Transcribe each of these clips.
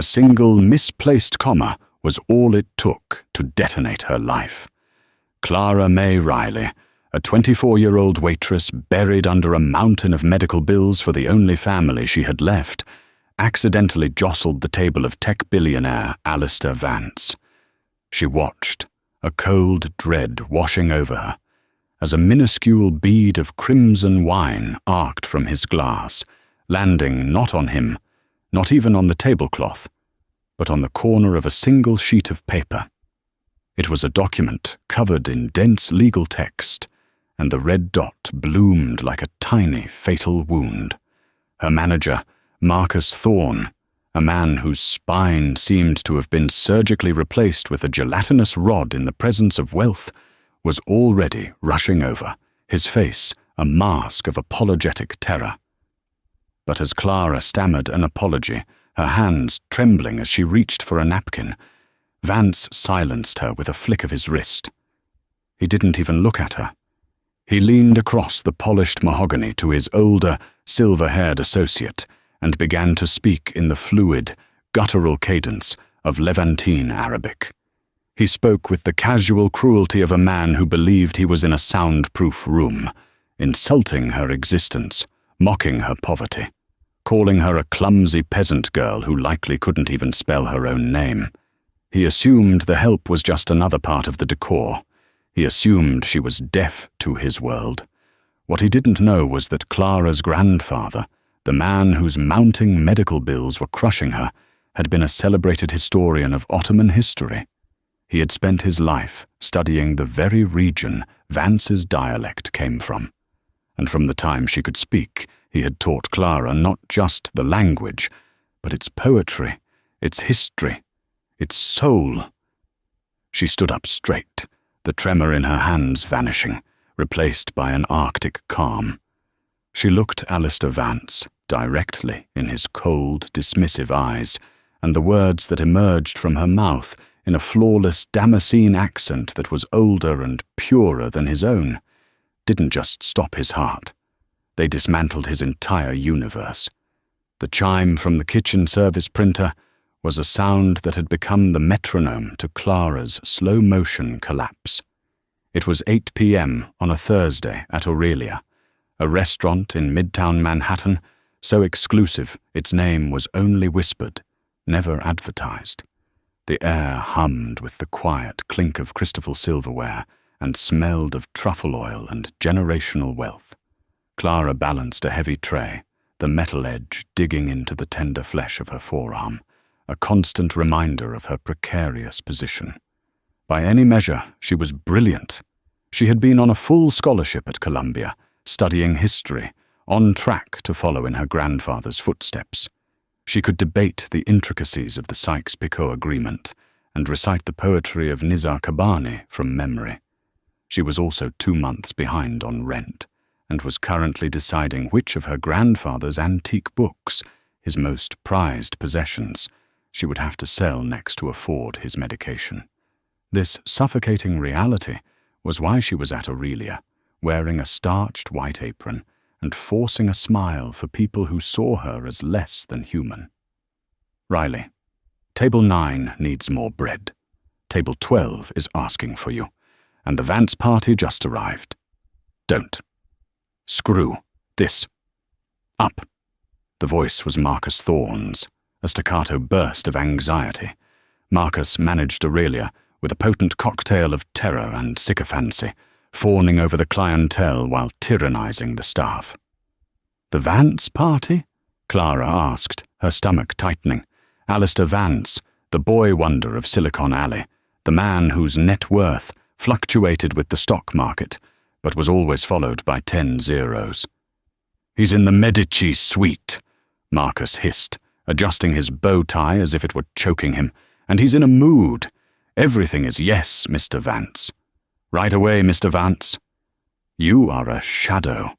A single misplaced comma was all it took to detonate her life. Clara May Riley, a 24-year-old waitress buried under a mountain of medical bills for the only family she had left, accidentally jostled the table of tech billionaire Alistair Vance. She watched, a cold dread washing over her, as a minuscule bead of crimson wine arced from his glass, landing not on him, not even on the tablecloth, but on the corner of a single sheet of paper. It was a document covered in dense legal text, and the red dot bloomed like a tiny fatal wound. Her manager, Marcus Thorne, a man whose spine seemed to have been surgically replaced with a gelatinous rod in the presence of wealth, was already rushing over, his face a mask of apologetic terror. But as Clara stammered an apology, her hands trembling as she reached for a napkin, Vance silenced her with a flick of his wrist. He didn't even look at her. He leaned across the polished mahogany to his older, silver-haired associate and began to speak in the fluid, guttural cadence of Levantine Arabic. He spoke with the casual cruelty of a man who believed he was in a soundproof room, insulting her existence, mocking her poverty, calling her a clumsy peasant girl who likely couldn't even spell her own name. He assumed the help was just another part of the decor. He assumed she was deaf to his world. What he didn't know was that Clara's grandfather, the man whose mounting medical bills were crushing her, had been a celebrated historian of Ottoman history. He had spent his life studying the very region Vance's dialect came from. And from the time she could speak, he had taught Clara not just the language, but its poetry, its history, its soul. She stood up straight, the tremor in her hands vanishing, replaced by an arctic calm. She looked Alistair Vance directly in his cold, dismissive eyes, and the words that emerged from her mouth in a flawless Damascene accent that was older and purer than his own, didn't just stop his heart. They dismantled his entire universe. The chime from the kitchen service printer was a sound that had become the metronome to Clara's slow-motion collapse. It was 8 p.m. on a Thursday at Aurelia, a restaurant in Midtown Manhattan, so exclusive its name was only whispered, never advertised. The air hummed with the quiet clink of crystal silverware and smelled of truffle oil and generational wealth. Clara balanced a heavy tray, the metal edge digging into the tender flesh of her forearm, a constant reminder of her precarious position. By any measure, she was brilliant. She had been on a full scholarship at Columbia, studying history, on track to follow in her grandfather's footsteps. She could debate the intricacies of the Sykes-Picot Agreement and recite the poetry of Nizar Kabani from memory. She was also 2 months behind on rent and was currently deciding which of her grandfather's antique books, his most prized possessions, she would have to sell next to afford his medication. This suffocating reality was why she was at Aurelia, wearing a starched white apron and forcing a smile for people who saw her as less than human. Riley, Table 9 needs more bread. Table 12 is asking for you, and the Vance party just arrived. Don't. Screw this. Up. The voice was Marcus Thorne's, a staccato burst of anxiety. Marcus managed Aurelia with a potent cocktail of terror and sycophancy, fawning over the clientele while tyrannizing the staff. The Vance party? Clara asked, her stomach tightening. Alistair Vance, the boy wonder of Silicon Alley, the man whose net worth fluctuated with the stock market, but was always followed by 10 zeros. He's in the Medici suite, Marcus hissed, adjusting his bow tie as if it were choking him, and he's in a mood. Everything is yes, Mr. Vance. Right away, Mr. Vance. You are a shadow.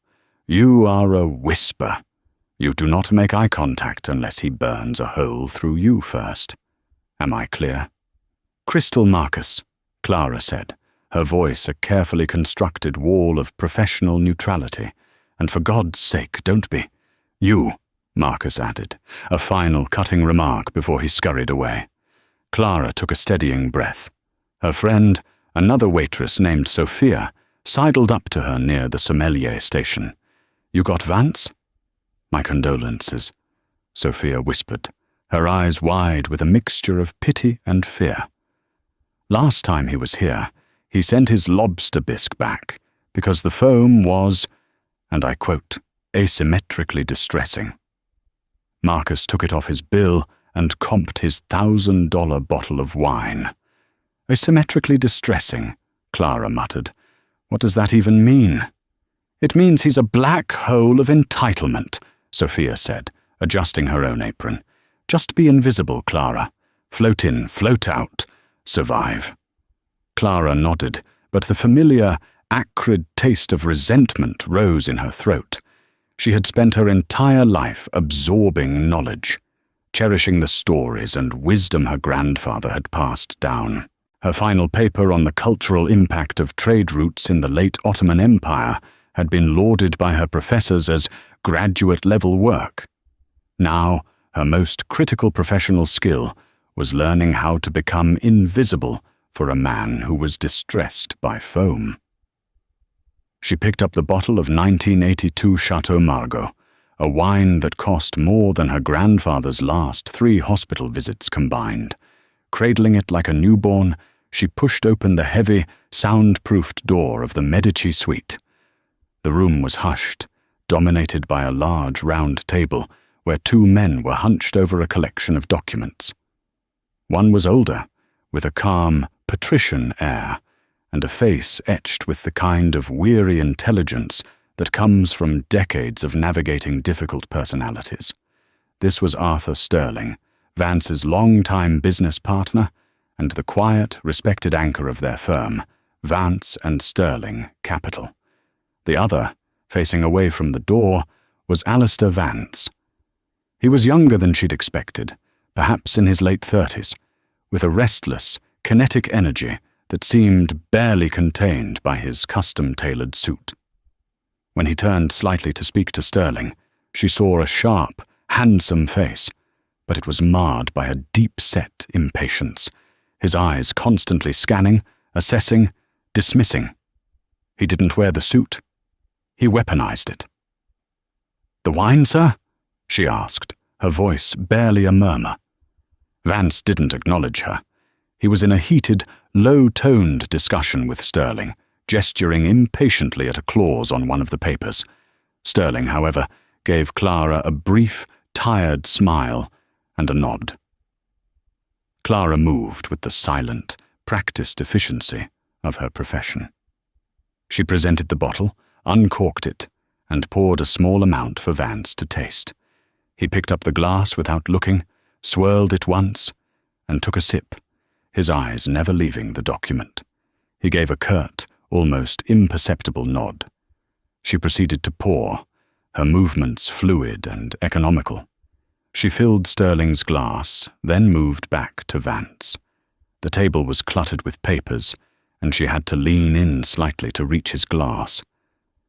You are a whisper. You do not make eye contact unless he burns a hole through you first. Am I clear? Crystal, Marcus, Clara said, her voice a carefully constructed wall of professional neutrality. And for God's sake, don't be. You, Marcus added, a final cutting remark before he scurried away. Clara took a steadying breath. Her friend, another waitress named Sophia, sidled up to her near the sommelier station. "You got Vance?" "My condolences," Sophia whispered, her eyes wide with a mixture of pity and fear. "Last time he was here, he sent his lobster bisque back because the foam was, and I quote, asymmetrically distressing." Marcus took it off his bill and comped his $1,000 bottle of wine. "Asymmetrically distressing," Clara muttered. "What does that even mean?" "It means he's a black hole of entitlement," Sophia said, adjusting her own apron. "Just be invisible, Clara. Float in, float out. Survive." Clara nodded, but the familiar, acrid taste of resentment rose in her throat. She had spent her entire life absorbing knowledge, cherishing the stories and wisdom her grandfather had passed down. Her final paper on the cultural impact of trade routes in the late Ottoman Empire had been lauded by her professors as graduate-level work. Now, her most critical professional skill was learning how to become invisible for a man who was distressed by foam. She picked up the bottle of 1982 Chateau Margaux, a wine that cost more than her grandfather's last 3 hospital visits combined. Cradling it like a newborn, she pushed open the heavy, soundproofed door of the Medici suite. The room was hushed, dominated by a large round table where 2 men were hunched over a collection of documents. One was older, with a calm, patrician air, and a face etched with the kind of weary intelligence that comes from decades of navigating difficult personalities. This was Arthur Sterling, Vance's longtime business partner, and the quiet, respected anchor of their firm, Vance and Sterling Capital. The other, facing away from the door, was Alistair Vance. He was younger than she'd expected, perhaps in his late 30s, with a restless, kinetic energy that seemed barely contained by his custom-tailored suit. When he turned slightly to speak to Sterling, she saw a sharp, handsome face, but it was marred by a deep-set impatience, his eyes constantly scanning, assessing, dismissing. He didn't wear the suit. He weaponized it. "The wine, sir?" she asked, her voice barely a murmur. Vance didn't acknowledge her. He was in a heated, low-toned discussion with Sterling, gesturing impatiently at a clause on one of the papers. Sterling, however, gave Clara a brief, tired smile and a nod. Clara moved with the silent, practiced efficiency of her profession. She presented the bottle, uncorked it, and poured a small amount for Vance to taste. He picked up the glass without looking, swirled it once, and took a sip, his eyes never leaving the document. He gave a curt, almost imperceptible nod. She proceeded to pour, her movements fluid and economical. She filled Sterling's glass, then moved back to Vance. The table was cluttered with papers, and she had to lean in slightly to reach his glass.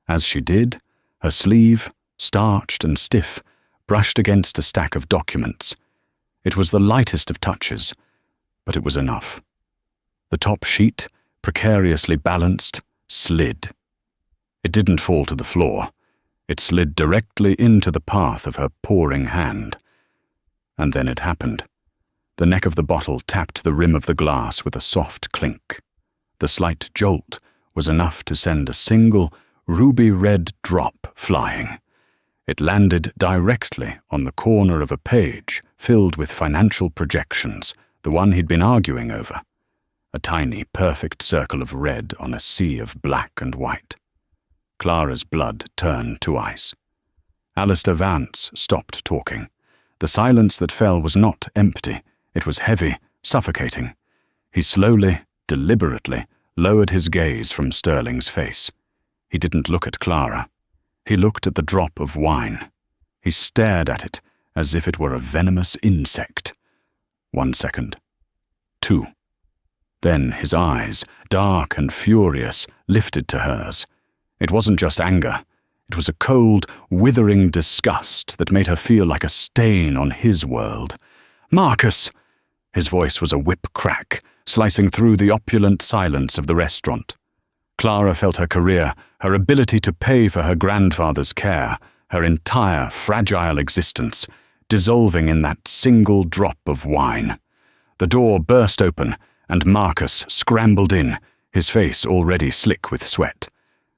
As she did, her sleeve, starched and stiff, brushed against a stack of documents. It was the lightest of touches, but it was enough. The top sheet, precariously balanced, slid. It didn't fall to the floor. It slid directly into the path of her pouring hand. And then it happened. The neck of the bottle tapped the rim of the glass with a soft clink. The slight jolt was enough to send a single, ruby-red drop flying. It landed directly on the corner of a page filled with financial projections, the one he'd been arguing over. A tiny, perfect circle of red on a sea of black and white. Clara's blood turned to ice. Alistair Vance stopped talking. The silence that fell was not empty. It was heavy, suffocating. He slowly, deliberately, lowered his gaze from Sterling's face. He didn't look at Clara. He looked at the drop of wine. He stared at it as if it were a venomous insect. 1 second. 2. Then his eyes, dark and furious, lifted to hers. It wasn't just anger. It was a cold, withering disgust that made her feel like a stain on his world. "Marcus!" His voice was a whip crack, slicing through the opulent silence of the restaurant. Clara felt her career, her ability to pay for her grandfather's care, her entire fragile existence, dissolving in that single drop of wine. The door burst open, and Marcus scrambled in, his face already slick with sweat.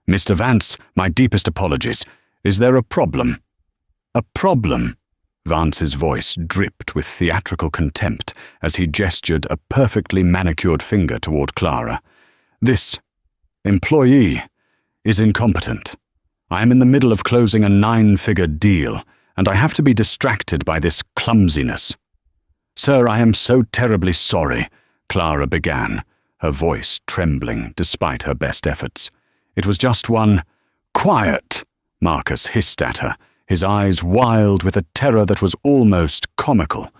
"Mr. Vance, my deepest apologies. Is there a problem?" "A problem?" Vance's voice dripped with theatrical contempt as he gestured a perfectly manicured finger toward Clara. "This employee is incompetent. I am in the middle of closing a 9-figure deal, and I have to be distracted by this clumsiness." "Sir, I am so terribly sorry," Clara began, her voice trembling despite her best efforts. "It was just one—" "Quiet!" Marcus hissed at her, his eyes wild with a terror that was almost comical.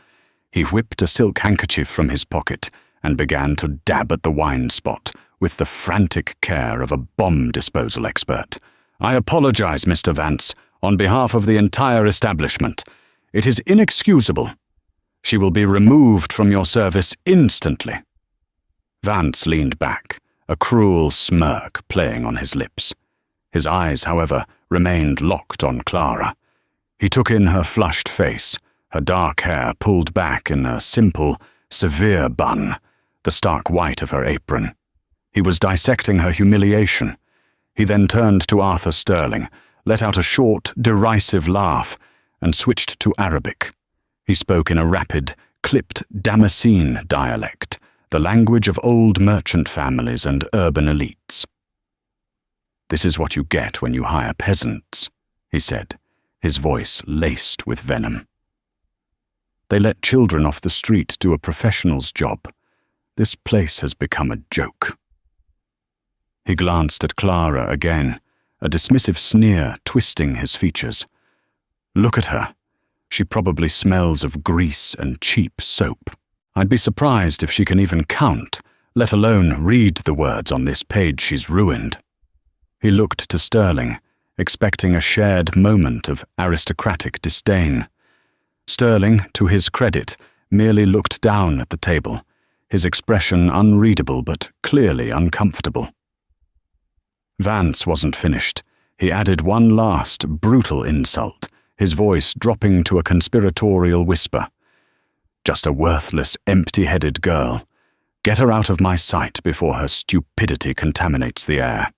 He whipped a silk handkerchief from his pocket and began to dab at the wine spot with the frantic care of a bomb disposal expert. "I apologize, Mr. Vance, on behalf of the entire establishment. It is inexcusable. She will be removed from your service instantly." Vance leaned back, a cruel smirk playing on his lips. His eyes, however, remained locked on Clara. He took in her flushed face, her dark hair pulled back in a simple, severe bun, the stark white of her apron. He was dissecting her humiliation. He then turned to Arthur Sterling, let out a short, derisive laugh, and switched to Arabic. He spoke in a rapid, clipped Damascene dialect, the language of old merchant families and urban elites. "This is what you get when you hire peasants," he said, his voice laced with venom. "They let children off the street do a professional's job. This place has become a joke." He glanced at Clara again, a dismissive sneer twisting his features. "Look at her. She probably smells of grease and cheap soap. I'd be surprised if she can even count, let alone read the words on this page she's ruined." He looked to Sterling, expecting a shared moment of aristocratic disdain. Sterling, to his credit, merely looked down at the table, his expression unreadable but clearly uncomfortable. Vance wasn't finished. He added one last, brutal insult, his voice dropping to a conspiratorial whisper. "Just a worthless, empty-headed girl. Get her out of my sight before her stupidity contaminates the air."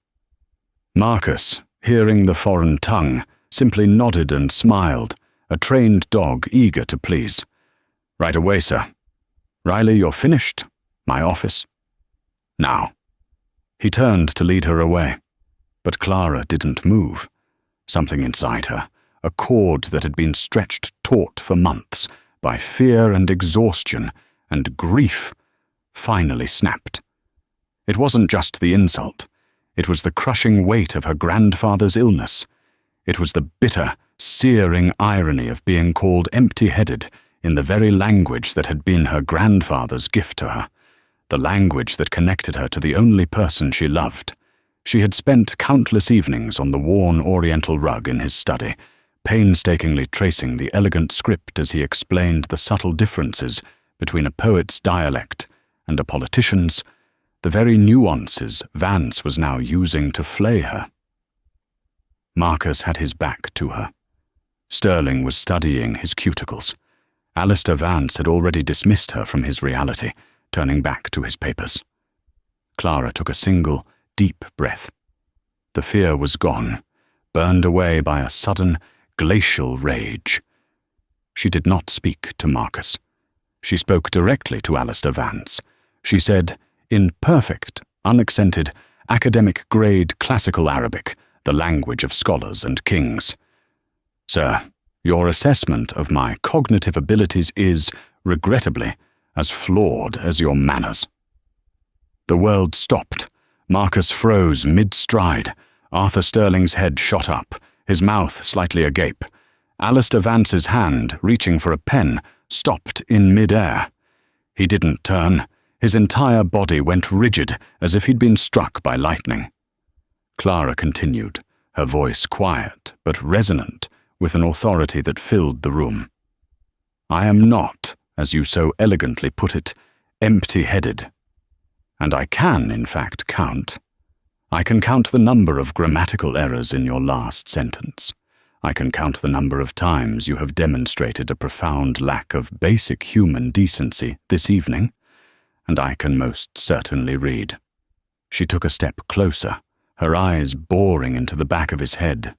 Marcus, hearing the foreign tongue, simply nodded and smiled, a trained dog eager to please. "Right away, sir. Riley, you're finished. My office. Now." He turned to lead her away, but Clara didn't move. Something inside her, a cord that had been stretched taut for months by fear and exhaustion and grief, finally snapped. It wasn't just the insult. It was the crushing weight of her grandfather's illness. It was the bitter, searing irony of being called empty-headed in the very language that had been her grandfather's gift to her, the language that connected her to the only person she loved. She had spent countless evenings on the worn oriental rug in his study, painstakingly tracing the elegant script as he explained the subtle differences between a poet's dialect and a politician's, the very nuances Vance was now using to flay her. Marcus had his back to her. Sterling was studying his cuticles. Alistair Vance had already dismissed her from his reality, turning back to his papers. Clara took a single, deep breath. The fear was gone, burned away by a sudden, glacial rage. She did not speak to Marcus. She spoke directly to Alistair Vance. She said, in perfect, unaccented, academic-grade classical Arabic, the language of scholars and kings. "Sir, your assessment of my cognitive abilities is, regrettably, as flawed as your manners." The world stopped. Marcus froze mid-stride. Arthur Sterling's head shot up, his mouth slightly agape. Alistair Vance's hand, reaching for a pen, stopped in mid-air. He didn't turn. His entire body went rigid, as if he'd been struck by lightning. Clara continued, her voice quiet but resonant with an authority that filled the room. "I am not, as you so elegantly put it, empty-headed. And I can, in fact, count. I can count the number of grammatical errors in your last sentence. I can count the number of times you have demonstrated a profound lack of basic human decency this evening, and I can most certainly read." She took a step closer, her eyes boring into the back of his head.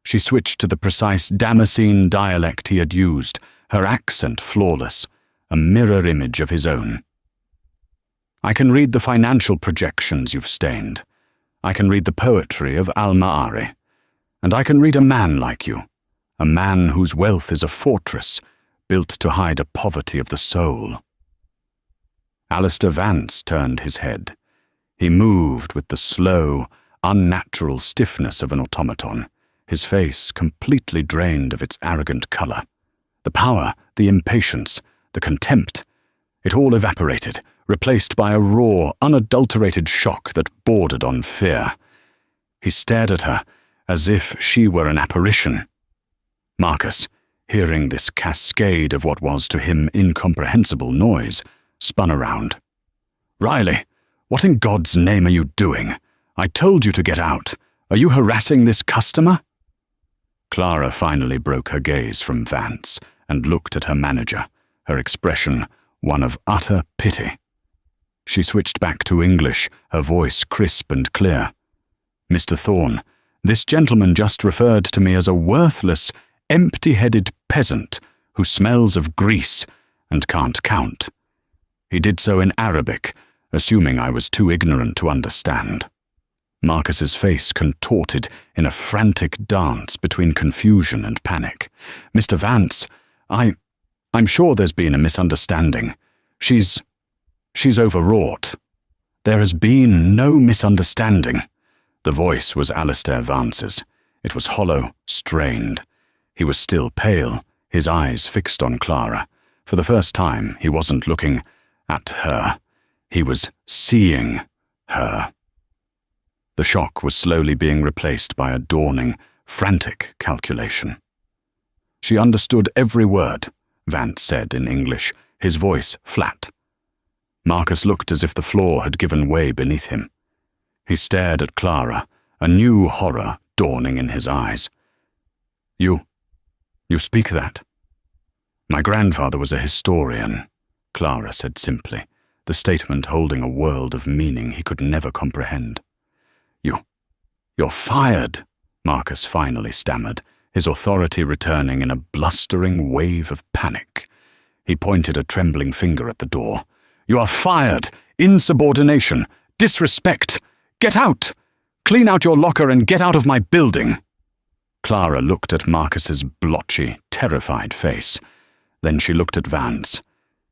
She switched to the precise Damascene dialect he had used, her accent flawless, a mirror image of his own. "I can read the financial projections you've stained. I can read the poetry of Al-Ma'ari. And I can read a man like you, a man whose wealth is a fortress built to hide a poverty of the soul." Alistair Vance turned his head. He moved with the slow, unnatural stiffness of an automaton, his face completely drained of its arrogant colour. The power, the impatience, the contempt, it all evaporated, replaced by a raw, unadulterated shock that bordered on fear. He stared at her as if she were an apparition. Marcus, hearing this cascade of what was to him incomprehensible noise, spun around. "Riley, what in God's name are you doing? I told you to get out. Are you harassing this customer?" Clara finally broke her gaze from Vance and looked at her manager, her expression one of utter pity. She switched back to English, her voice crisp and clear. "Mr. Thorne, this gentleman just referred to me as a worthless, empty-headed peasant who smells of grease and can't count. He did so in Arabic, assuming I was too ignorant to understand." Marcus's face contorted in a frantic dance between confusion and panic. "Mr. Vance, I'm sure there's been a misunderstanding. She's overwrought." "There has been no misunderstanding." The voice was Alistair Vance's. It was hollow, strained. He was still pale, his eyes fixed on Clara. For the first time, he wasn't looking at her. He was seeing her. The shock was slowly being replaced by a dawning, frantic calculation. "She understood every word," Vance said in English, his voice flat. Marcus looked as if the floor had given way beneath him. He stared at Clara, a new horror dawning in his eyes. You speak that?" "My grandfather was a historian," Clara said simply, the statement holding a world of meaning he could never comprehend. You're fired," Marcus finally stammered, his authority returning in a blustering wave of panic. He pointed a trembling finger at the door. "You are fired! Insubordination! Disrespect! Get out! Clean out your locker and get out of my building!" Clara looked at Marcus's blotchy, terrified face. Then she looked at Vance.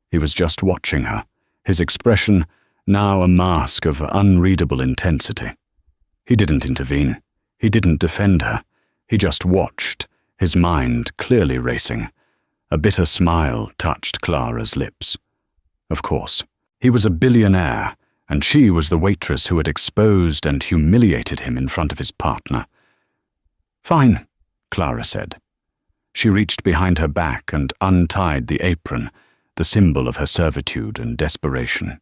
He was just watching her, his expression now a mask of unreadable intensity. He didn't intervene. He didn't defend her. He just watched, his mind clearly racing. A bitter smile touched Clara's lips. Of course, he was a billionaire, and she was the waitress who had exposed and humiliated him in front of his partner. "Fine," Clara said. She reached behind her back and untied the apron, the symbol of her servitude and desperation.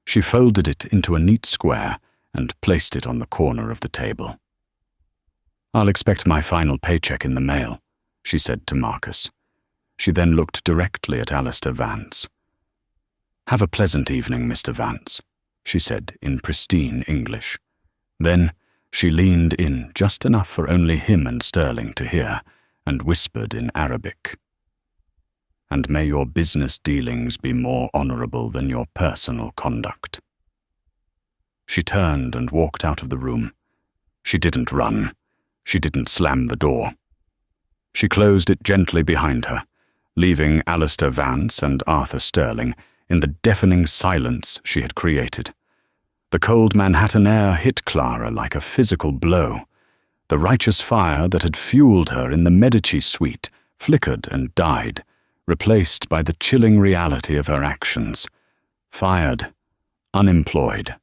She folded it into a neat square and placed it on the corner of the table. "I'll expect my final paycheck in the mail," she said to Marcus. She then looked directly at Alistair Vance. "Have a pleasant evening, Mr. Vance," she said in pristine English. Then she leaned in just enough for only him and Sterling to hear, and whispered in Arabic, "And may your business dealings be more honourable than your personal conduct." She turned and walked out of the room. She didn't run. She didn't slam the door. She closed it gently behind her, leaving Alistair Vance and Arthur Sterling in the deafening silence she had created. The cold Manhattan air hit Clara like a physical blow. The righteous fire that had fueled her in the Medici suite flickered and died, replaced by the chilling reality of her actions. Fired, unemployed,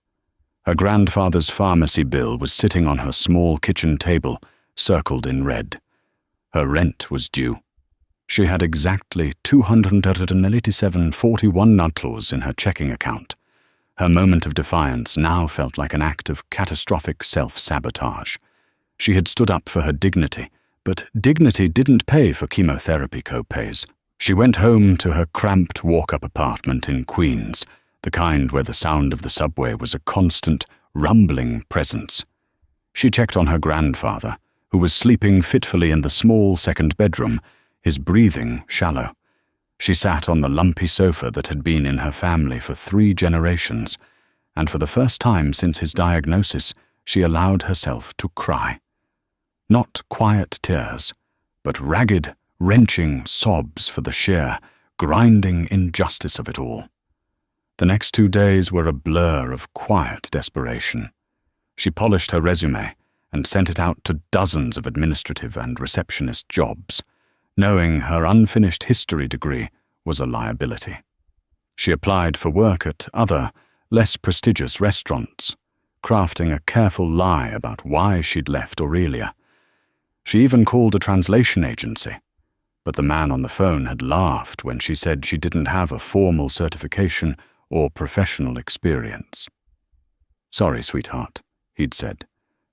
Her grandfather's pharmacy bill was sitting on her small kitchen table, circled in red. Her rent was due. She had exactly 287.41 nutlos in her checking account. Her moment of defiance now felt like an act of catastrophic self-sabotage. She had stood up for her dignity, but dignity didn't pay for chemotherapy co-pays. She went home to her cramped walk-up apartment in Queens, the kind where the sound of the subway was a constant, rumbling presence. She checked on her grandfather, who was sleeping fitfully in the small second bedroom, his breathing shallow. She sat on the lumpy sofa that had been in her family for 3 generations, and for the first time since his diagnosis, she allowed herself to cry. Not quiet tears, but ragged, wrenching sobs for the sheer, grinding injustice of it all. The next 2 days were a blur of quiet desperation. She polished her resume and sent it out to dozens of administrative and receptionist jobs, knowing her unfinished history degree was a liability. She applied for work at other, less prestigious restaurants, crafting a careful lie about why she'd left Aurelia. She even called a translation agency, but the man on the phone had laughed when she said she didn't have a formal certification or professional experience. "Sorry, sweetheart," he'd said.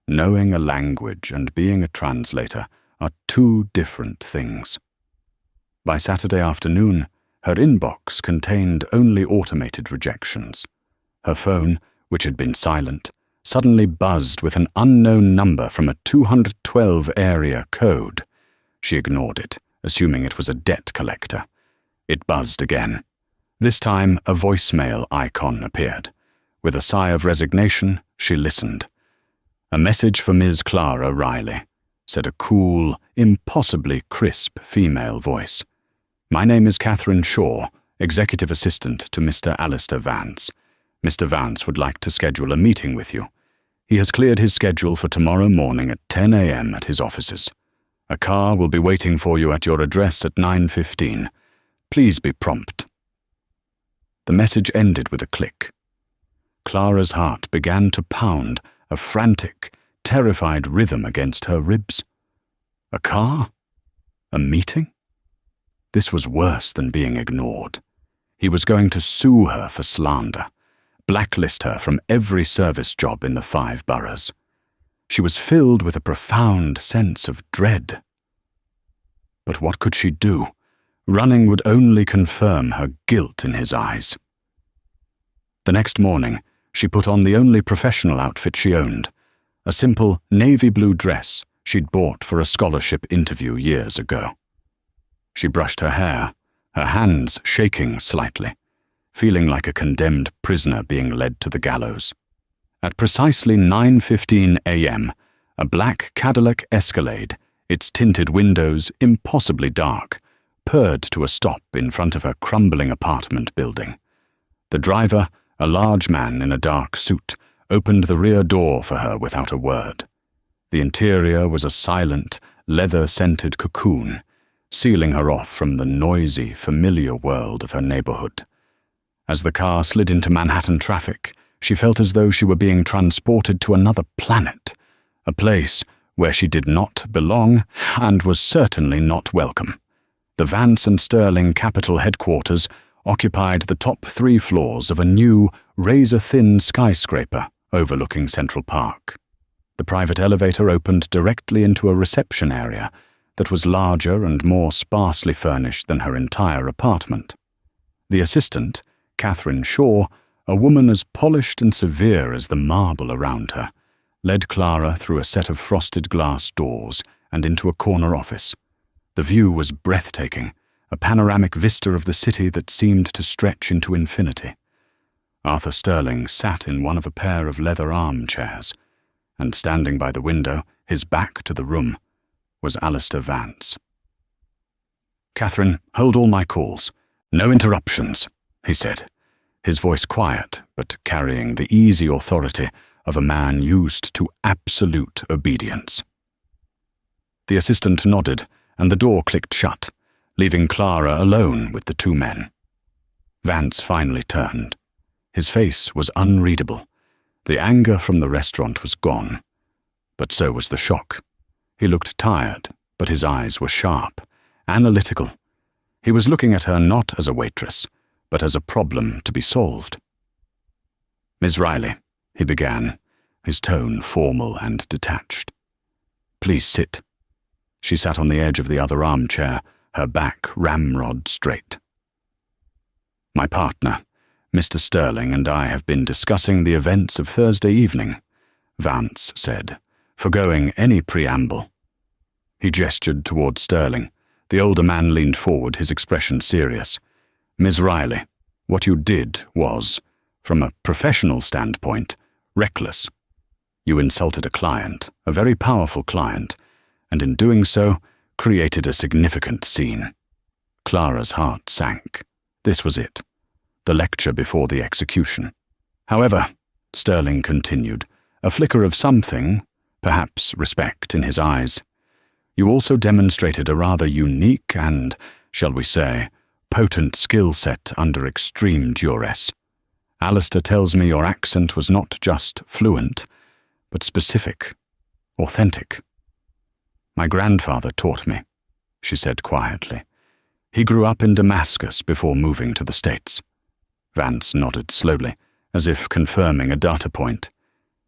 "Knowing a language and being a translator are 2 different things." By Saturday afternoon, her inbox contained only automated rejections. Her phone, which had been silent, suddenly buzzed with an unknown number from a 212 area code. She ignored it, assuming it was a debt collector. It buzzed again. This time, a voicemail icon appeared. With a sigh of resignation, she listened. "A message for Ms. Clara Riley," said a cool, impossibly crisp female voice. "My name is Catherine Shaw, executive assistant to Mr. Alistair Vance. Mr. Vance would like to schedule a meeting with you. He has cleared his schedule for tomorrow morning at 10 a.m. at his offices. A car will be waiting for you at your address at 9:15. Please be prompt." The message ended with a click. Clara's heart began to pound, a frantic, terrified rhythm against her ribs. A car? A meeting? This was worse than being ignored. He was going to sue her for slander, blacklist her from every service job in the 5 boroughs. She was filled with a profound sense of dread. But what could she do? Running would only confirm her guilt in his eyes. The next morning, she put on the only professional outfit she owned, a simple navy blue dress she'd bought for a scholarship interview years ago. She brushed her hair, her hands shaking slightly, feeling like a condemned prisoner being led to the gallows. At precisely 9:15 a.m., a black Cadillac Escalade, its tinted windows impossibly dark, purred to a stop in front of her crumbling apartment building. The driver, a large man in a dark suit, opened the rear door for her without a word. The interior was a silent, leather-scented cocoon, sealing her off from the noisy, familiar world of her neighborhood. As the car slid into Manhattan traffic, she felt as though she were being transported to another planet, a place where she did not belong and was certainly not welcome. The Vance and Sterling Capital headquarters occupied the top 3 floors of a new, razor-thin skyscraper overlooking Central Park. The private elevator opened directly into a reception area that was larger and more sparsely furnished than her entire apartment. The assistant, Catherine Shaw, a woman as polished and severe as the marble around her, led Clara through a set of frosted glass doors and into a corner office. The view was breathtaking, a panoramic vista of the city that seemed to stretch into infinity. Arthur Sterling sat in one of a pair of leather armchairs, and standing by the window, his back to the room, was Alistair Vance. "Catherine, hold all my calls. No interruptions," he said, his voice quiet but carrying the easy authority of a man used to absolute obedience. The assistant nodded, and the door clicked shut, leaving Clara alone with the 2 men. Vance finally turned. His face was unreadable, The anger from the restaurant was gone, but so was the shock. He looked tired, but his eyes were sharp, analytical. He was looking at her not as a waitress, but as a problem to be solved. "Miss Riley," he began, his tone formal and detached. "Please sit." She sat on the edge of the other armchair, her back ramrod straight. "My partner, Mr. Sterling, and I have been discussing the events of Thursday evening," Vance said, forgoing any preamble. He gestured toward Sterling. The older man leaned forward, his expression serious. "Miss Riley, what you did was, from a professional standpoint, reckless. You insulted a client, a very powerful client, and in doing so, created a significant scene." Clara's heart sank. This was it, the lecture before the execution. "However," Sterling continued, a flicker of something, perhaps respect in his eyes, "you also demonstrated a rather unique and, shall we say, potent skill set under extreme duress. Alistair tells me your accent was not just fluent, but specific, authentic." "My grandfather taught me," she said quietly. "He grew up in Damascus before moving to the States." Vance nodded slowly, as if confirming a data point.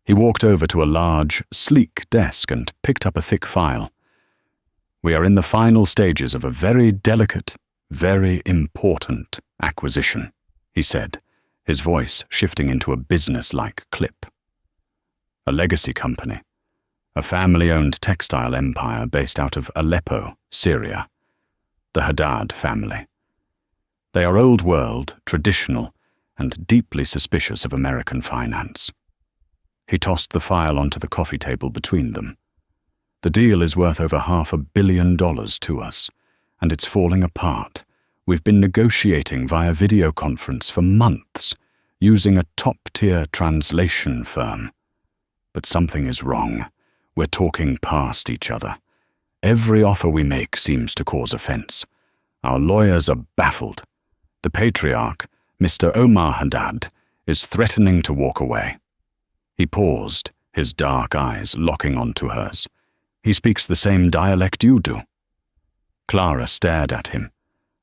He walked over to a large, sleek desk and picked up a thick file. "We are in the final stages of a very delicate, very important acquisition," he said, his voice shifting into a business-like clip. "A legacy company, a family-owned textile empire based out of Aleppo, Syria, the Haddad family. They are old-world, traditional, and deeply suspicious of American finance." He tossed the file onto the coffee table between them. "The deal is worth over $500 million to us, and it's falling apart. We've been negotiating via video conference for months, using a top-tier translation firm. But something is wrong. We're talking past each other. Every offer we make seems to cause offense. Our lawyers are baffled. The patriarch, Mr. Omar Haddad, is threatening to walk away." He paused, his dark eyes locking onto hers. "He speaks the same dialect you do." Clara stared at him,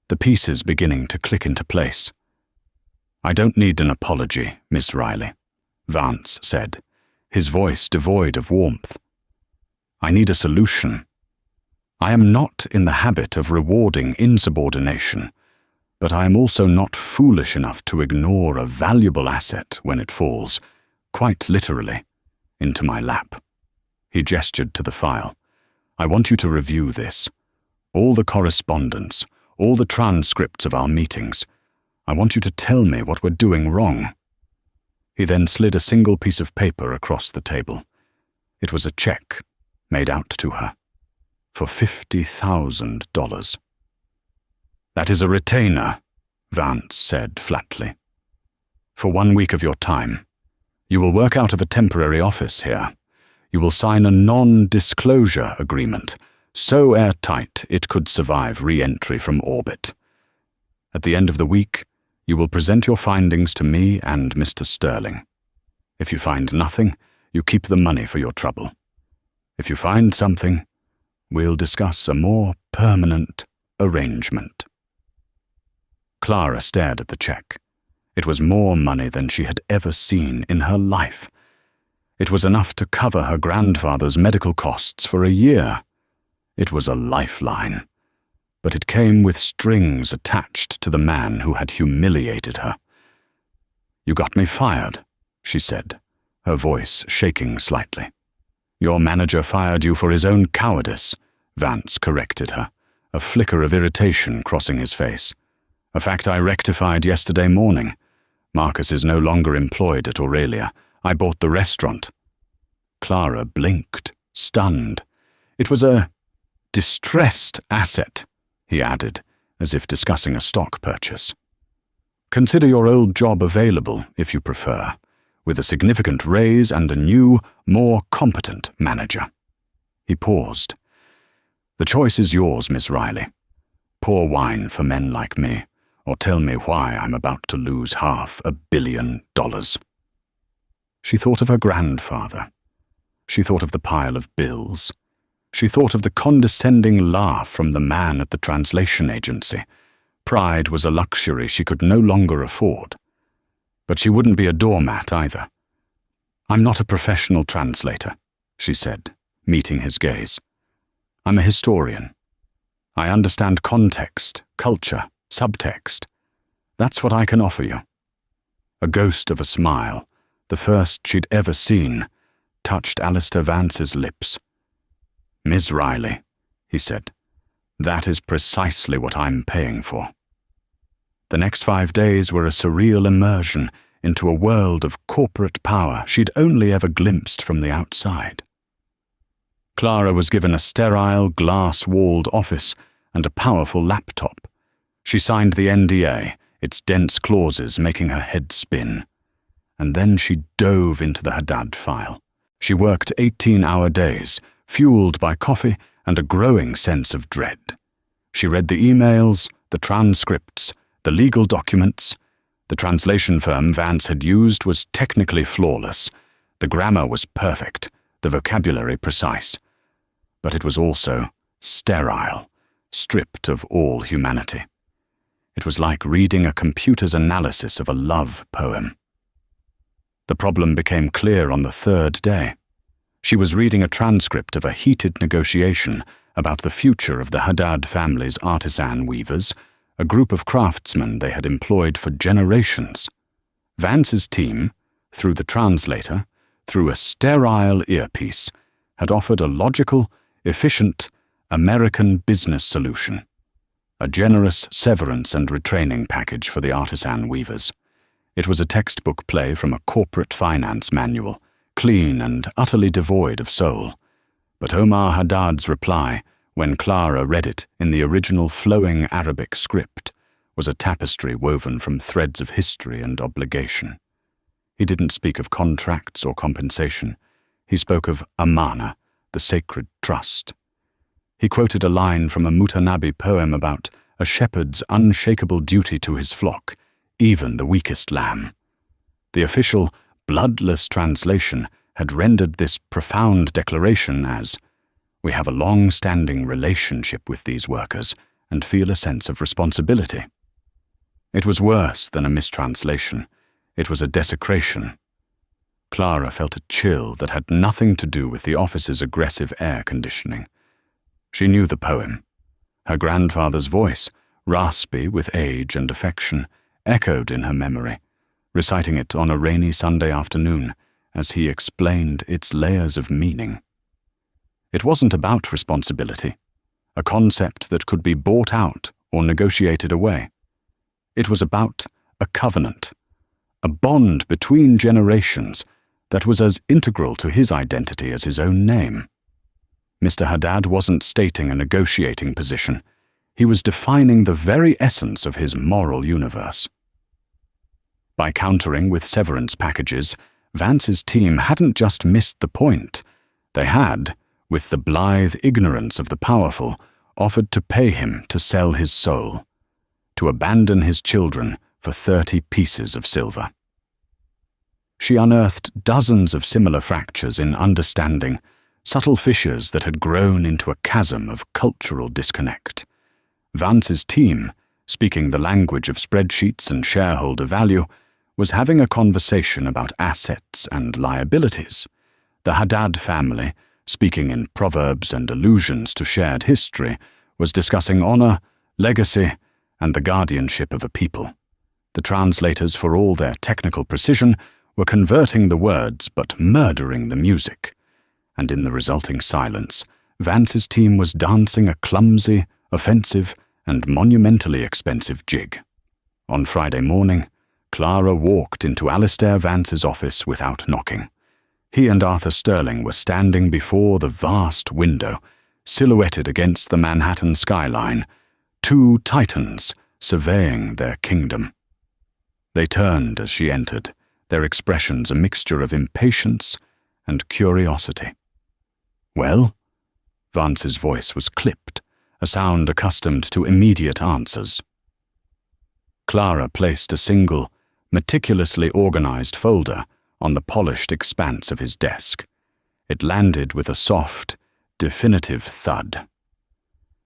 the pieces beginning to click into place. "I don't need an apology, Miss Riley," Vance said, his voice devoid of warmth. "I need a solution. I am not in the habit of rewarding insubordination, but I am also not foolish enough to ignore a valuable asset when it falls, quite literally, into my lap." He gestured to the file. "I want you to review this. All the correspondence, all the transcripts of our meetings. I want you to tell me what we're doing wrong." He then slid a single piece of paper across the table. It was a check, made out to her, for $50,000. "That is a retainer," Vance said flatly. "For 1 week of your time. You will work out of a temporary office here. You will sign a non-disclosure agreement, so airtight it could survive re-entry from orbit. At the end of the week, you will present your findings to me and Mr. Sterling. If you find nothing, you keep the money for your trouble. If you find something, we'll discuss a more permanent arrangement." Clara stared at the check. It was more money than she had ever seen in her life. It was enough to cover her grandfather's medical costs for a year. It was a lifeline, but it came with strings attached to the man who had humiliated her. "You got me fired," she said, her voice shaking slightly. "Your manager fired you for his own cowardice," Vance corrected her, a flicker of irritation crossing his face. "A fact I rectified yesterday morning. Marcus is no longer employed at Aurelia. I bought the restaurant." Clara blinked, stunned. "It was a distressed asset," he added, as if discussing a stock purchase. "Consider your old job available, if you prefer, with a significant raise and a new, more competent manager." He paused. "The choice is yours, Miss Riley. Pour wine for men like me, or tell me why I'm about to lose $500 million." She thought of her grandfather. She thought of the pile of bills. She thought of the condescending laugh from the man at the translation agency. Pride was a luxury she could no longer afford. But she wouldn't be a doormat either. "I'm not a professional translator," she said, meeting his gaze. "I'm a historian. I understand context, culture, subtext. That's what I can offer you." A ghost of a smile, the first she'd ever seen, touched Alistair Vance's lips. "Miss Riley," he said, "that is precisely what I'm paying for." The next 5 days were a surreal immersion into a world of corporate power she'd only ever glimpsed from the outside. Clara was given a sterile, glass-walled office and a powerful laptop. She signed the NDA, its dense clauses making her head spin. And then she dove into the Haddad file. She worked 18-hour days, fueled by coffee and a growing sense of dread. She read the emails, the transcripts, the legal documents. The translation firm Vance had used was technically flawless. The grammar was perfect, the vocabulary precise. But it was also sterile, stripped of all humanity. It was like reading a computer's analysis of a love poem. The problem became clear on the 3rd day. She was reading a transcript of a heated negotiation about the future of the Haddad family's artisan weavers, a group of craftsmen they had employed for generations. Vance's team, through the translator, through a sterile earpiece, had offered a logical, efficient, American business solution. A generous severance and retraining package for the artisan weavers. It was a textbook play from a corporate finance manual, clean and utterly devoid of soul. But Omar Haddad's reply, when Clara read it in the original flowing Arabic script, was a tapestry woven from threads of history and obligation. He didn't speak of contracts or compensation. He spoke of amana, the sacred trust. He quoted a line from a Mutanabi poem about a shepherd's unshakable duty to his flock, even the weakest lamb. The official, bloodless translation had rendered this profound declaration as, "We have a long-standing relationship with these workers and feel a sense of responsibility." It was worse than a mistranslation. It was a desecration. Clara felt a chill that had nothing to do with the office's aggressive air conditioning. She knew the poem. Her grandfather's voice, raspy with age and affection, echoed in her memory, reciting it on a rainy Sunday afternoon as he explained its layers of meaning. It wasn't about responsibility, a concept that could be bought out or negotiated away. It was about a covenant, a bond between generations that was as integral to his identity as his own name. Mr. Haddad wasn't stating a negotiating position. He was defining the very essence of his moral universe. By countering with severance packages, Vance's team hadn't just missed the point. They had, with the blithe ignorance of the powerful, offered to pay him to sell his soul, to abandon his children for 30 pieces of silver. She unearthed dozens of similar fractures in understanding, subtle fissures that had grown into a chasm of cultural disconnect. Vance's team, speaking the language of spreadsheets and shareholder value, was having a conversation about assets and liabilities. The Haddad family, speaking in proverbs and allusions to shared history, was discussing honor, legacy, and the guardianship of a people. The translators, for all their technical precision, were converting the words but murdering the music. And in the resulting silence, Vance's team was dancing a clumsy, offensive, and monumentally expensive jig. On Friday morning, Clara walked into Alistair Vance's office without knocking. He and Arthur Sterling were standing before the vast window, silhouetted against the Manhattan skyline, two titans surveying their kingdom. They turned as she entered, their expressions a mixture of impatience and curiosity. "Well?" Vance's voice was clipped, a sound accustomed to immediate answers. Clara placed a single, meticulously organized folder on the polished expanse of his desk. It landed with a soft, definitive thud.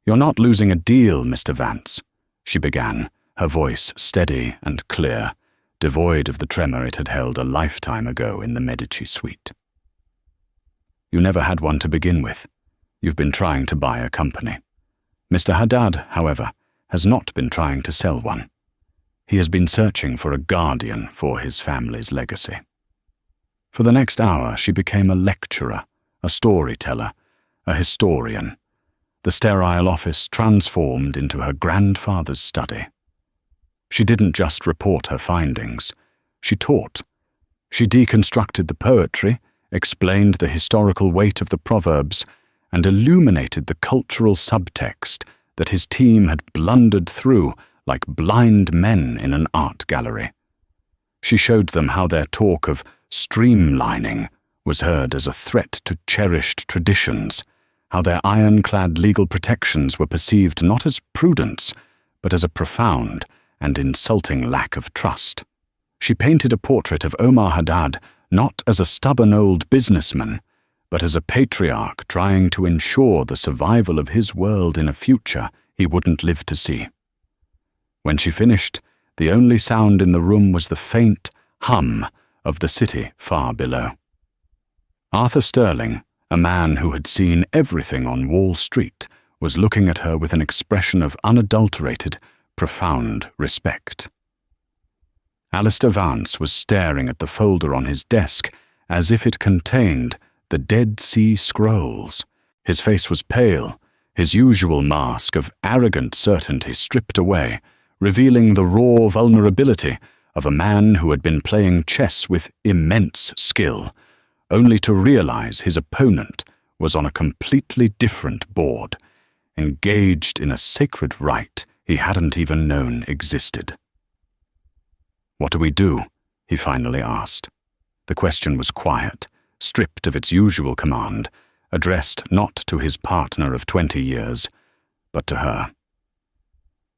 "You're not losing a deal, Mr. Vance," she began, her voice steady and clear, devoid of the tremor it had held a lifetime ago in the Medici suite. "You never had one to begin with. You've been trying to buy a company. Mr. Haddad, however, has not been trying to sell one. He has been searching for a guardian for his family's legacy." For the next hour, she became a lecturer, a storyteller, a historian. The sterile office transformed into her grandfather's study. She didn't just report her findings. She taught. She deconstructed the poetry, explained the historical weight of the proverbs, and illuminated the cultural subtext that his team had blundered through like blind men in an art gallery. She showed them how their talk of streamlining was heard as a threat to cherished traditions, how their ironclad legal protections were perceived not as prudence, but as a profound and insulting lack of trust. She painted a portrait of Omar Haddad not as a stubborn old businessman, but as a patriarch trying to ensure the survival of his world in a future he wouldn't live to see. When she finished, the only sound in the room was the faint hum of the city far below. Arthur Sterling, a man who had seen everything on Wall Street, was looking at her with an expression of unadulterated, profound respect. Alistair Vance was staring at the folder on his desk as if it contained the Dead Sea Scrolls. His face was pale, his usual mask of arrogant certainty stripped away, revealing the raw vulnerability of a man who had been playing chess with immense skill, only to realize his opponent was on a completely different board, engaged in a sacred rite he hadn't even known existed. "What do we do?" he finally asked. The question was quiet, stripped of its usual command, addressed not to his partner of 20 years, but to her.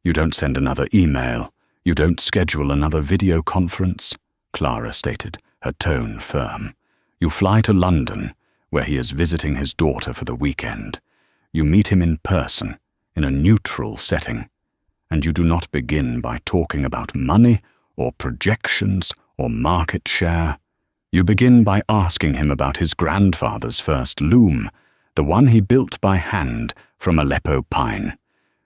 "You don't send another email. You don't schedule another video conference," Clara stated, her tone firm. "You fly to London, where he is visiting his daughter for the weekend. You meet him in person, in a neutral setting, and you do not begin by talking about money or projections or market share. You begin by asking him about his grandfather's first loom, the one he built by hand from Aleppo pine.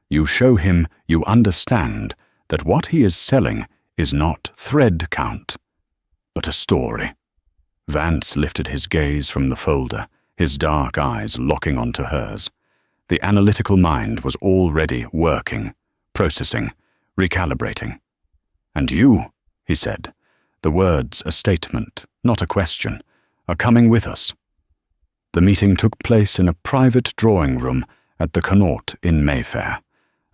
You show him you understand that what he is selling is not thread count, but a story." Vance lifted his gaze from the folder, his dark eyes locking onto hers. The analytical mind was already working, processing, recalibrating. "And you," he said, the words a statement, not a question, "are coming with us." The meeting took place in a private drawing room at the Connaught in Mayfair,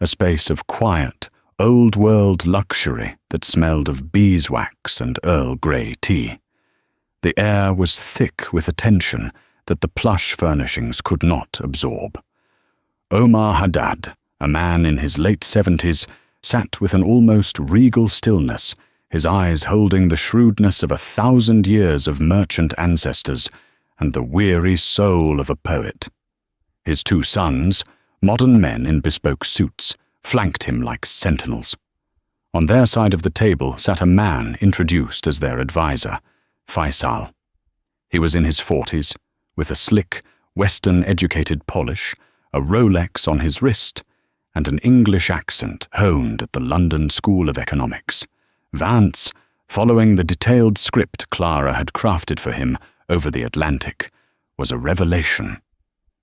a space of quiet, old-world luxury that smelled of beeswax and Earl Grey tea. The air was thick with attention that the plush furnishings could not absorb. Omar Haddad, a man in his late 70s, sat with an almost regal stillness, his eyes holding the shrewdness of 1,000 years of merchant ancestors and the weary soul of a poet. His two sons, modern men in bespoke suits, flanked him like sentinels. On their side of the table sat a man introduced as their advisor, Faisal. He was in his 40s, with a slick, Western-educated polish, a Rolex on his wrist, and an English accent honed at the London School of Economics. Vance, following the detailed script Clara had crafted for him over the Atlantic, was a revelation.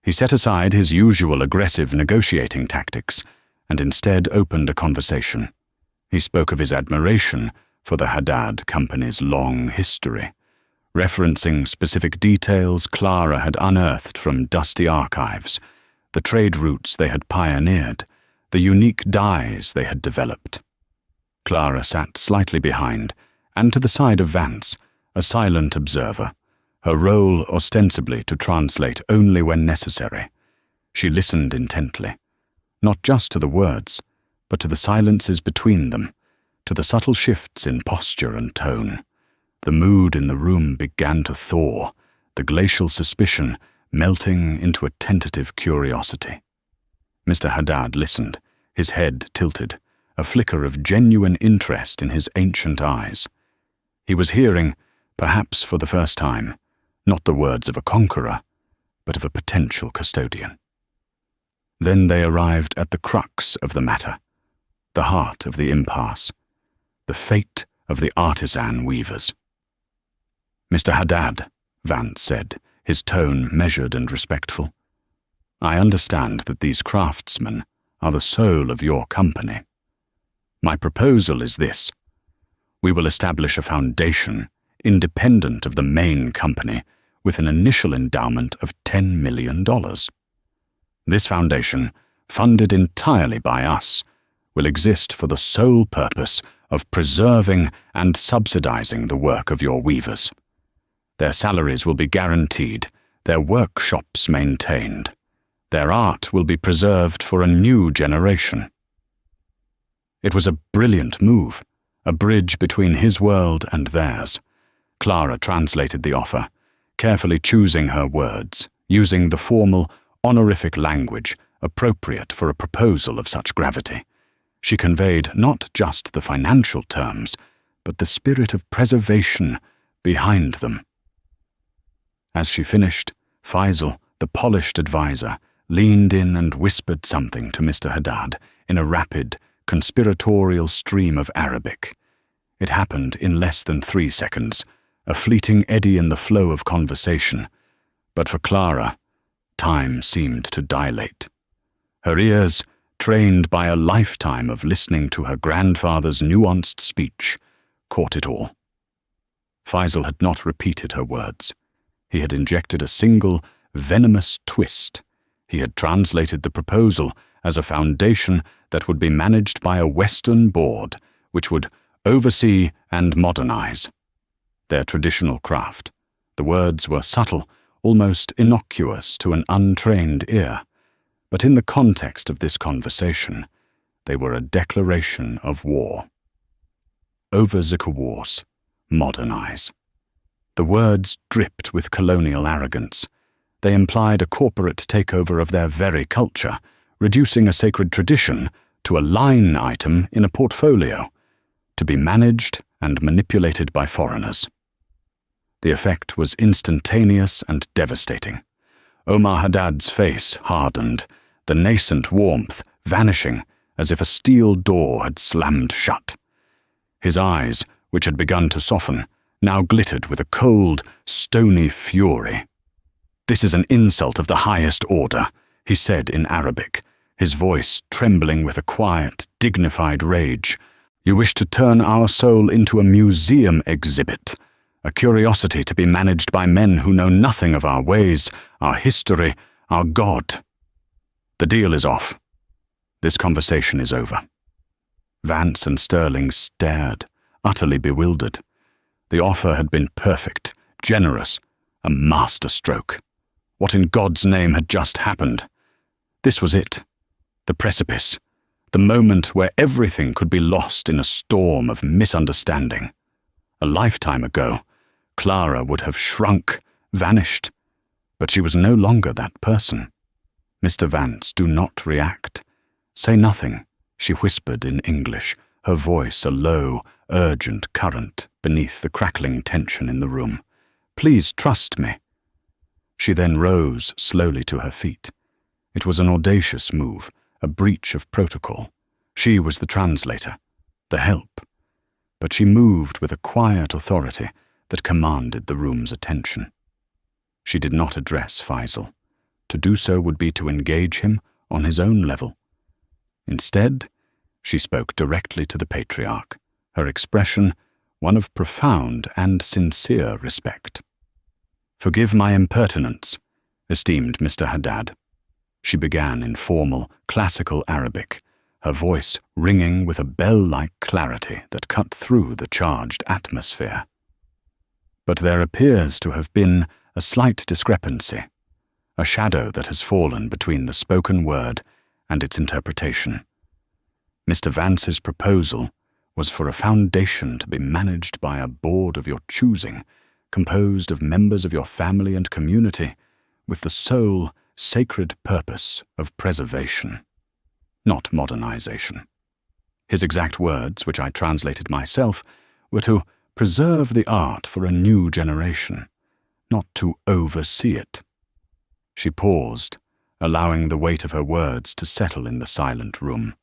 He set aside his usual aggressive negotiating tactics and instead opened a conversation. He spoke of his admiration for the Haddad Company's long history, referencing specific details Clara had unearthed from dusty archives, the trade routes they had pioneered, the unique dyes they had developed. Clara sat slightly behind, and to the side of Vance, a silent observer, her role ostensibly to translate only when necessary. She listened intently, not just to the words, but to the silences between them, to the subtle shifts in posture and tone. The mood in the room began to thaw, the glacial suspicion melting into a tentative curiosity. Mr. Haddad listened, his head tilted, a flicker of genuine interest in his ancient eyes. He was hearing, perhaps for the first time, not the words of a conqueror, but of a potential custodian. Then they arrived at the crux of the matter, the heart of the impasse, the fate of the artisan weavers. "Mr. Haddad," Vance said, his tone measured and respectful, "I understand that these craftsmen are the soul of your company. My proposal is this. We will establish a foundation independent of the main company with an initial endowment of $10 million. This foundation, funded entirely by us, will exist for the sole purpose of preserving and subsidizing the work of your weavers. Their salaries will be guaranteed, their workshops maintained. Their art will be preserved for a new generation." It was a brilliant move, a bridge between his world and theirs. Clara translated the offer, carefully choosing her words, using the formal, honorific language appropriate for a proposal of such gravity. She conveyed not just the financial terms, but the spirit of preservation behind them. As she finished, Faisal, the polished advisor, leaned in and whispered something to Mr. Haddad in a rapid, conspiratorial stream of Arabic. It happened in less than 3 seconds, a fleeting eddy in the flow of conversation, but for Clara, time seemed to dilate. Her ears, trained by a lifetime of listening to her grandfather's nuanced speech, caught it all. Faisal had not repeated her words. He had injected a single, venomous twist. He had translated the proposal as a foundation that would be managed by a Western board, which would oversee and modernize their traditional craft. The words were subtle, almost innocuous to an untrained ear, but in the context of this conversation, they were a declaration of war. Overzikawars, modernize. The words dripped with colonial arrogance. They implied a corporate takeover of their very culture, reducing a sacred tradition to a line item in a portfolio, to be managed and manipulated by foreigners. The effect was instantaneous and devastating. Omar Haddad's face hardened, the nascent warmth vanishing as if a steel door had slammed shut. His eyes, which had begun to soften, now glittered with a cold, stony fury. "This is an insult of the highest order," he said in Arabic, his voice trembling with a quiet, dignified rage. "You wish to turn our soul into a museum exhibit, a curiosity to be managed by men who know nothing of our ways, our history, our God. The deal is off. This conversation is over." Vance and Sterling stared, utterly bewildered. The offer had been perfect, generous, a masterstroke. What in God's name had just happened? This was it, the precipice, the moment where everything could be lost in a storm of misunderstanding. A lifetime ago, Clara would have shrunk, vanished, but she was no longer that person. "Mr. Vance, do not react. Say nothing," she whispered in English, her voice a low, urgent current beneath the crackling tension in the room. "Please trust me." She then rose slowly to her feet. It was an audacious move, a breach of protocol. She was the translator, the help. But she moved with a quiet authority that commanded the room's attention. She did not address Faisal. To do so would be to engage him on his own level. Instead, she spoke directly to the patriarch, her expression one of profound and sincere respect. "Forgive my impertinence, esteemed Mr. Haddad." She began in formal, classical Arabic, her voice ringing with a bell-like clarity that cut through the charged atmosphere. "But there appears to have been a slight discrepancy, a shadow that has fallen between the spoken word and its interpretation. Mr. Vance's proposal, was for a foundation to be managed by a board of your choosing, composed of members of your family and community, with the sole, sacred purpose of preservation, not modernization. His exact words, which I translated myself, were to preserve the art for a new generation, not to oversee it. She paused, allowing the weight of her words to settle in the silent room.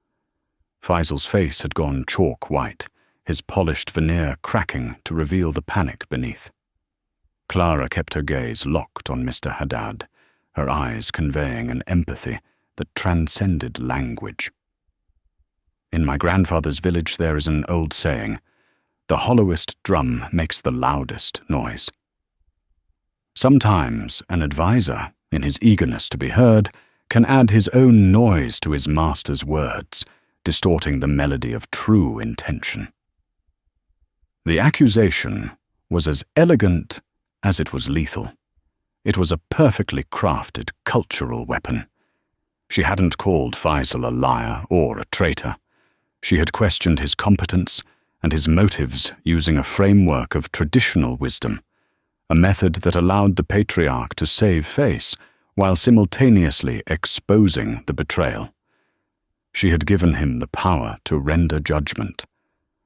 Faisal's face had gone chalk white, his polished veneer cracking to reveal the panic beneath. Clara kept her gaze locked on Mr. Haddad, her eyes conveying an empathy that transcended language. In my grandfather's village there is an old saying, "The hollowest drum makes the loudest noise." Sometimes an advisor, in his eagerness to be heard, can add his own noise to his master's words, distorting the melody of true intention. The accusation was as elegant as it was lethal. It was a perfectly crafted cultural weapon. She hadn't called Faisal a liar or a traitor. She had questioned his competence and his motives using a framework of traditional wisdom, a method that allowed the patriarch to save face while simultaneously exposing the betrayal. She had given him the power to render judgment.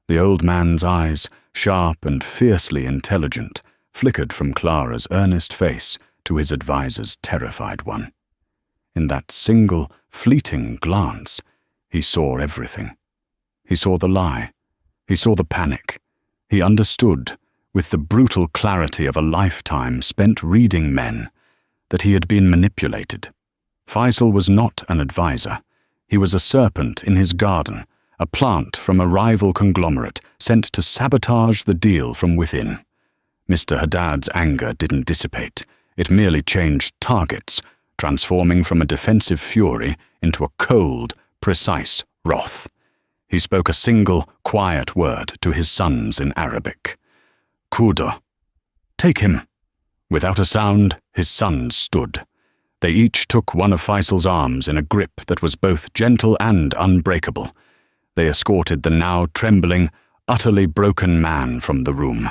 The old man's eyes, sharp and fiercely intelligent, flickered from Clara's earnest face to his advisor's terrified one. In that single, fleeting glance, he saw everything. He saw the lie. He saw the panic. He understood, with the brutal clarity of a lifetime spent reading men, that he had been manipulated. Faisal was not an advisor. He was a serpent in his garden, a plant from a rival conglomerate sent to sabotage the deal from within. Mr. Haddad's anger didn't dissipate. It merely changed targets, transforming from a defensive fury into a cold, precise wrath. He spoke a single, quiet word to his sons in Arabic. "Kuda, take him." Without a sound, his sons stood. They each took one of Faisal's arms in a grip that was both gentle and unbreakable. They escorted the now trembling, utterly broken man from the room.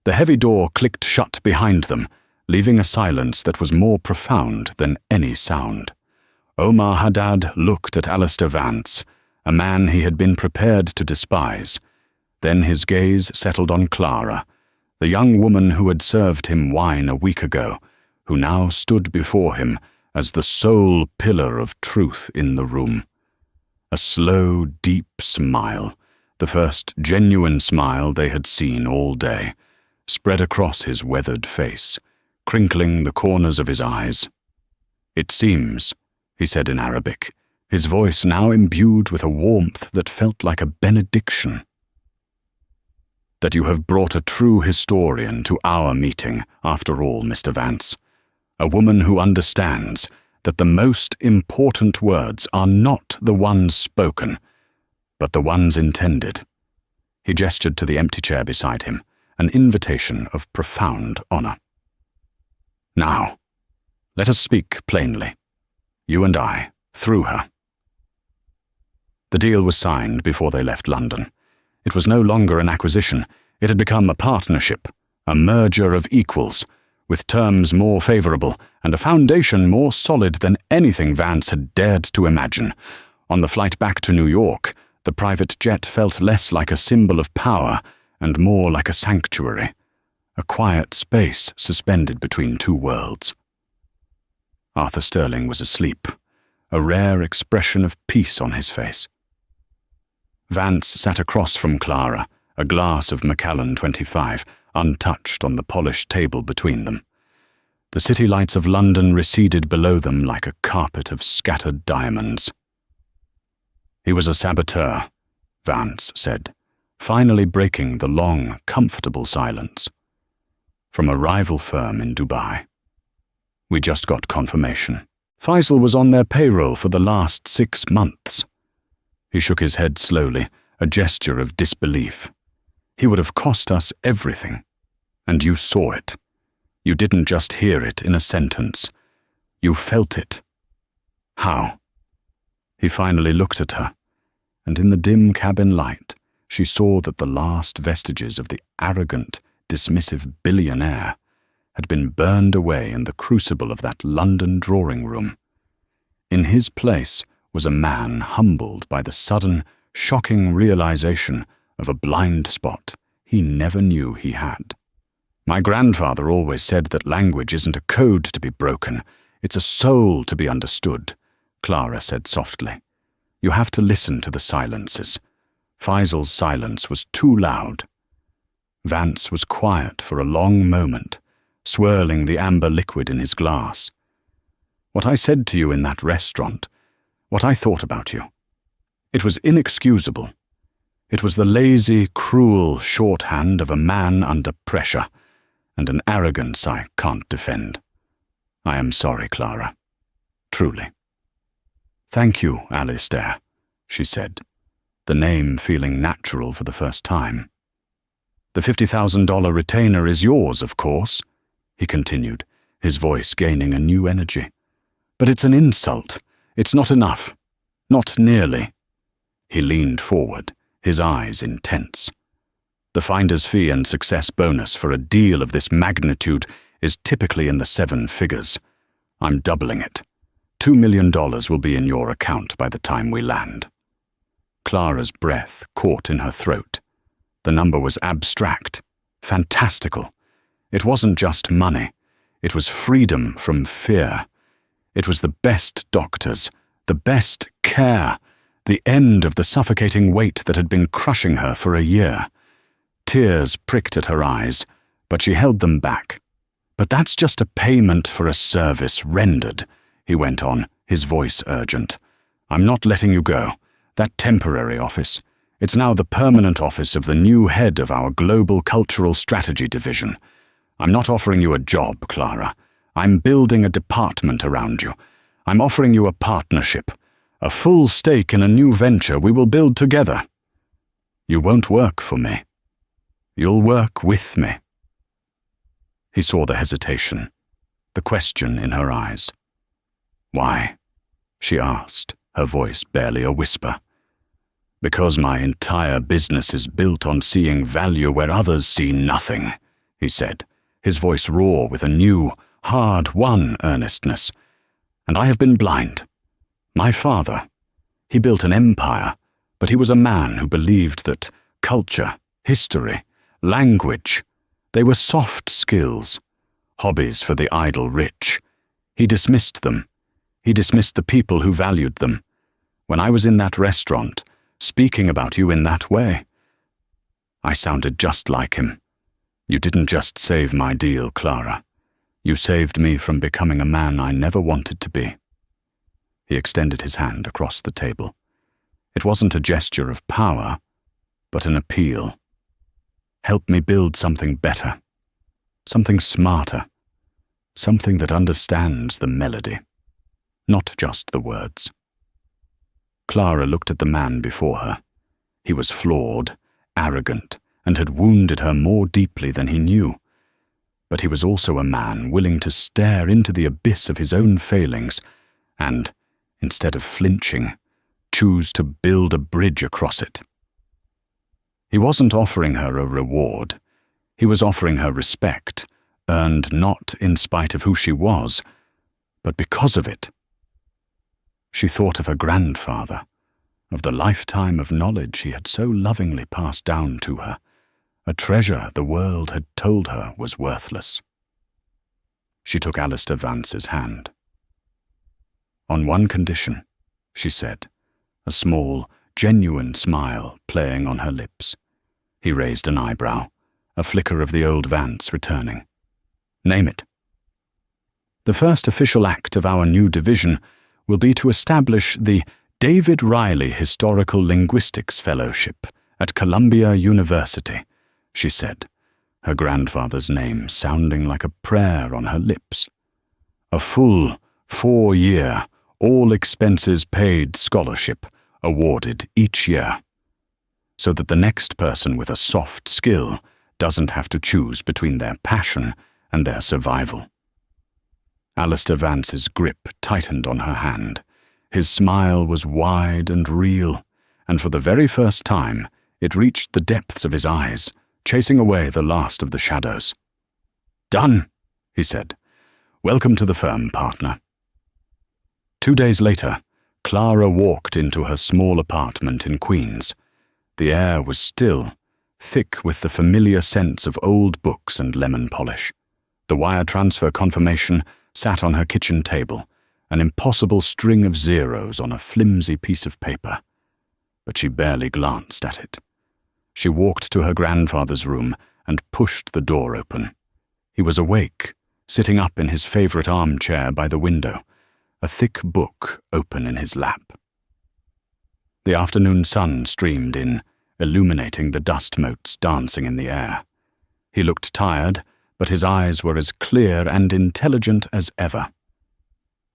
The heavy door clicked shut behind them, leaving a silence that was more profound than any sound. Omar Haddad looked at Alistair Vance, a man he had been prepared to despise. Then his gaze settled on Clara, the young woman who had served him wine a week ago, who now stood before him as the sole pillar of truth in the room. A slow, deep smile, the first genuine smile they had seen all day, spread across his weathered face, crinkling the corners of his eyes. "It seems," he said in Arabic, his voice now imbued with a warmth that felt like a benediction, "that you have brought a true historian to our meeting, after all, Mr. Vance. A woman who understands that the most important words are not the ones spoken, but the ones intended." He gestured to the empty chair beside him, an invitation of profound honor. "Now, let us speak plainly. You and I, through her." The deal was signed before they left London. It was no longer an acquisition. It had become a partnership, a merger of equals, with terms more favorable and a foundation more solid than anything Vance had dared to imagine. On the flight back to New York, the private jet felt less like a symbol of power and more like a sanctuary, a quiet space suspended between two worlds. Arthur Sterling was asleep, a rare expression of peace on his face. Vance sat across from Clara, a glass of Macallan 25, untouched on the polished table between them. The city lights of London receded below them like a carpet of scattered diamonds. "He was a saboteur," Vance said, finally breaking the long, comfortable silence. "From a rival firm in Dubai. We just got confirmation. Faisal was on their payroll for the last 6 months." He shook his head slowly, a gesture of disbelief. "He would have cost us everything. And you saw it. You didn't just hear it in a sentence. You felt it." "How?" He finally looked at her, and in the dim cabin light, she saw that the last vestiges of the arrogant, dismissive billionaire had been burned away in the crucible of that London drawing room. In his place was a man humbled by the sudden, shocking realization of a blind spot he never knew he had. "My grandfather always said that language isn't a code to be broken, it's a soul to be understood," Clara said softly. "You have to listen to the silences." Faisal's silence was too loud. Vance was quiet for a long moment, swirling the amber liquid in his glass. "What I said to you in that restaurant, what I thought about you, it was inexcusable. It was the lazy, cruel shorthand of a man under pressure, and an arrogance I can't defend. I am sorry, Clara. Truly." "Thank you, Alistair," she said, the name feeling natural for the first time. "The $50,000 retainer is yours, of course," he continued, his voice gaining a new energy. "But it's an insult. It's not enough. Not nearly." He leaned forward, his eyes intense. "The finder's fee and success bonus for a deal of this magnitude is typically in the 7 figures. I'm doubling it. $2 million will be in your account by the time we land." Clara's breath caught in her throat. The number was abstract, fantastical. It wasn't just money. It was freedom from fear. It was the best doctors, the best care, the end of the suffocating weight that had been crushing her for a year. Tears pricked at her eyes, but she held them back. "But that's just a payment for a service rendered," he went on, his voice urgent. "I'm not letting you go. That temporary office, it's now the permanent office of the new head of our Global Cultural Strategy Division. I'm not offering you a job, Clara. I'm building a department around you. I'm offering you a partnership, a full stake in a new venture we will build together. You won't work for me. You'll work with me." He saw the hesitation, the question in her eyes. "Why?" she asked, her voice barely a whisper. "Because my entire business is built on seeing value where others see nothing," he said, his voice raw with a new, hard-won earnestness. "And I have been blind. My father, he built an empire, but he was a man who believed that culture, history, language, they were soft skills, hobbies for the idle rich. He dismissed them. He dismissed the people who valued them. When I was in that restaurant, speaking about you in that way, I sounded just like him. You didn't just save my deal, Clara. You saved me from becoming a man I never wanted to be." He extended his hand across the table. It wasn't a gesture of power, but an appeal. "Help me build something better, something smarter, something that understands the melody, not just the words." Clara looked at the man before her. He was flawed, arrogant, and had wounded her more deeply than he knew. But he was also a man willing to stare into the abyss of his own failings and, instead of flinching, choose to build a bridge across it. He wasn't offering her a reward. He was offering her respect, earned not in spite of who she was, but because of it. She thought of her grandfather, of the lifetime of knowledge he had so lovingly passed down to her, a treasure the world had told her was worthless. She took Alistair Vance's hand. "On one condition," she said, a small, genuine smile playing on her lips. He raised an eyebrow, a flicker of the old Vance returning. "Name it." "The first official act of our new division will be to establish the David Riley Historical Linguistics Fellowship at Columbia University," she said, her grandfather's name sounding like a prayer on her lips. "A full 4-year, all-expenses-paid scholarship awarded each year, so that the next person with a soft skill doesn't have to choose between their passion and their survival." Alistair Vance's grip tightened on her hand. His smile was wide and real, and for the very first time, It reached the depths of his eyes, chasing away the last of the shadows. "Done," he said. "Welcome to the firm, partner." 2 days later, Clara walked into her small apartment in Queens. The air was still, thick with the familiar scents of old books and lemon polish. The wire transfer confirmation sat on her kitchen table, an impossible string of zeros on a flimsy piece of paper. But she barely glanced at it. She walked to her grandfather's room and pushed the door open. He was awake, sitting up in his favorite armchair by the window, a thick book open in his lap. The afternoon sun streamed in, illuminating the dust motes dancing in the air. He looked tired, but his eyes were as clear and intelligent as ever.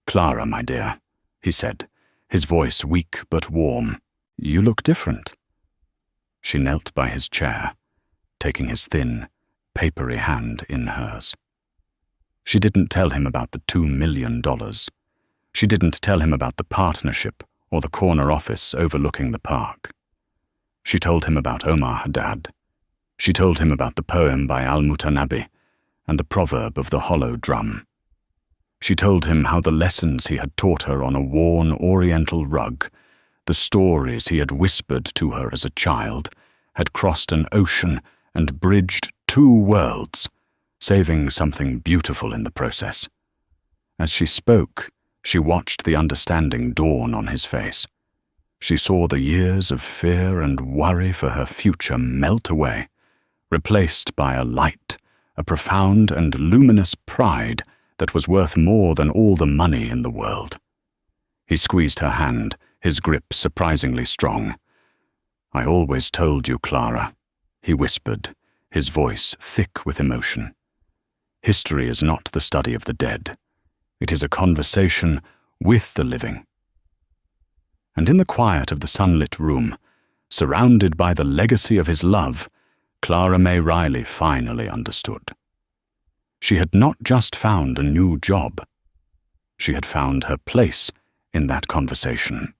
"Clara, my dear," he said, his voice weak but warm, "you look different." She knelt by his chair, taking his thin, papery hand in hers. She didn't tell him about the $2 million. She didn't tell him about the partnership or the corner office overlooking the park. She told him about Omar Haddad. She told him about the poem by Al-Mutanabbi and the proverb of the hollow drum. She told him how the lessons he had taught her on a worn oriental rug, the stories he had whispered to her as a child, had crossed an ocean and bridged 2 worlds, saving something beautiful in the process. As she spoke, she watched the understanding dawn on his face. She saw the years of fear and worry for her future melt away, replaced by a light, a profound and luminous pride that was worth more than all the money in the world. He squeezed her hand, his grip surprisingly strong. "I always told you, Clara," he whispered, his voice thick with emotion. "History is not the study of the dead. It is a conversation with the living." And in the quiet of the sunlit room, surrounded by the legacy of his love, Clara May Riley finally understood. She had not just found a new job. She had found her place in that conversation.